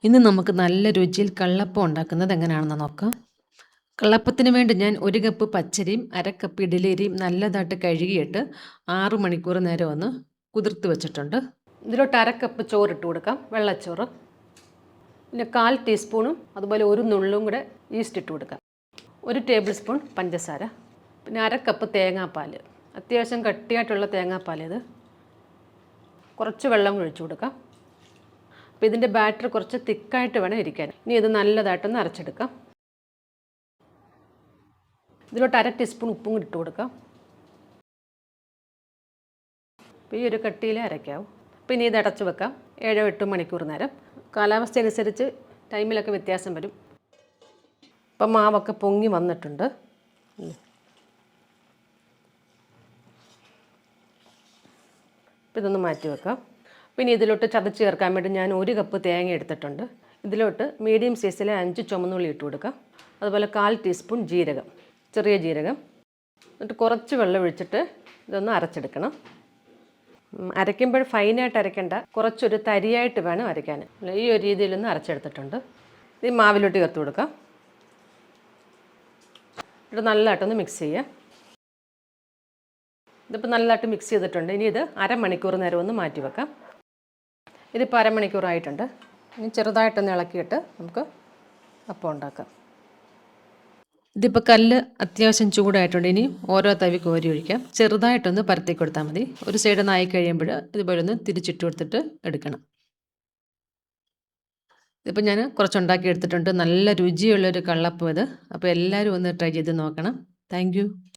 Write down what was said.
ഇന്ന് നമുക്ക് നല്ല രുചിയിൽ കള്ളപ്പം ഉണ്ടാക്കുന്നത് എങ്ങനെയാണെന്ന് നോക്കാം. കള്ളപ്പത്തിന് വേണ്ടി ഞാൻ 1 കപ്പ് പച്ചരിയും 1/2 കപ്പ് ഇഡ്ഡലിയരിയും നല്ലതായിട്ട് കഴുകിയിട്ട് 6 മണിക്കൂർ നേരം ഒന്ന് കുതിർത്ത് വെച്ചിട്ടുണ്ട്. ഇതിലോട്ട് 1/2 കപ്പ് ചോറിട്ട് കൊടുക്കാം, വെള്ളച്ചോറ്. പിന്നെ 1/4 ടീസ്പൂണും അതുപോലെ ഒരു നുള്ളും കൂടെ ഈസ്റ്റ് ഇട്ട് കൊടുക്കാം. 1 ടേബിൾ സ്പൂൺ പഞ്ചസാര, പിന്നെ 1/2 കപ്പ് തേങ്ങാപ്പാൽ. അത്യാവശ്യം കട്ടിയായിട്ടുള്ള തേങ്ങാപ്പാൽ ഇത്. കുറച്ച് വെള്ളം ഒഴിച്ചു കൊടുക്കാം. അപ്പോൾ ഇതിൻ്റെ ബാറ്റർ കുറച്ച് തിക്കായിട്ട് വേണം ഇരിക്കാൻ. ഇനി ഇത് നല്ലതായിട്ടൊന്ന് അരച്ചെടുക്കാം. ഇതിലോട്ട് 1/2 ടീസ്പൂൺ ഉപ്പും കൂടി ഇട്ട് കൊടുക്കാം. അപ്പോൾ ഈ ഒരു കട്ടിയിൽ അരയ്ക്കാവും. അപ്പോൾ ഇനി ഇത് അടച്ച് വെക്കാം 7-8 മണിക്കൂർ നേരം. കാലാവസ്ഥ അനുസരിച്ച് ടൈമിലൊക്കെ വ്യത്യാസം വരും. ഇപ്പം മാവൊക്കെ പൊങ്ങി വന്നിട്ടുണ്ട്. അപ്പോൾ ഇതൊന്ന് മാറ്റി വെക്കാം. പിന്നെ ഇതിലോട്ട് ചതച്ച് ചേർക്കാൻ വേണ്ടി ഞാൻ 1 കപ്പ് തേങ്ങ എടുത്തിട്ടുണ്ട്. ഇതിലോട്ട് മീഡിയം സൈസിലെ 5 ചുമന്നുള്ളി ഇട്ട് കൊടുക്കാം. അതുപോലെ 1/4 ടീസ്പൂൺ ജീരകം, ചെറിയ ജീരകം. എന്നിട്ട് കുറച്ച് വെള്ളം ഒഴിച്ചിട്ട് ഇതൊന്ന് അരച്ചെടുക്കണം. അരയ്ക്കുമ്പോൾ ഫൈനായിട്ട് അരയ്ക്കേണ്ട, കുറച്ചൊരു തരിയായിട്ട് വേണം അരയ്ക്കാൻ. ഈ ഒരു രീതിയിലൊന്ന് അരച്ചെടുത്തിട്ടുണ്ട്. ഇത് മാവിലോട്ട് ചേർത്ത് കൊടുക്കാം. ഇത് നല്ലതായിട്ടൊന്ന് മിക്സ് ചെയ്യുക. ഇതിപ്പോൾ നല്ലതായിട്ട് മിക്സ് ചെയ്തിട്ടുണ്ട്. ഇനി ഇത് 1/2 മണിക്കൂർ നേരം ഒന്ന് മാറ്റി വെക്കാം. ഇതിപ്പോൾ 1/2 മണിക്കൂറായിട്ടുണ്ട്. ഇനി ചെറുതായിട്ടൊന്ന് ഇളക്കിയിട്ട് നമുക്ക് അപ്പം ഉണ്ടാക്കാം. ഇതിപ്പോൾ കല്ല് അത്യാവശ്യം ചൂടായിട്ടുണ്ട്. ഇനി ഓരോ തവി കോരി ഒഴിക്കാം. ചെറുതായിട്ടൊന്ന് പരത്തി കൊടുത്താൽ മതി. ഒരു സൈഡ് ഒന്ന് ആയി കഴിയുമ്പോൾ ഇതുപോലെ ഒന്ന് തിരിച്ചിട്ട് കൊടുത്തിട്ട് എടുക്കണം. ഇതിപ്പോൾ ഞാൻ കുറച്ചുണ്ടാക്കി എടുത്തിട്ടുണ്ട്. നല്ല രുചിയുള്ളൊരു കള്ളപ്പം ഇത്. അപ്പോൾ എല്ലാവരും ഒന്ന് ട്രൈ ചെയ്ത് നോക്കണം. Thank you.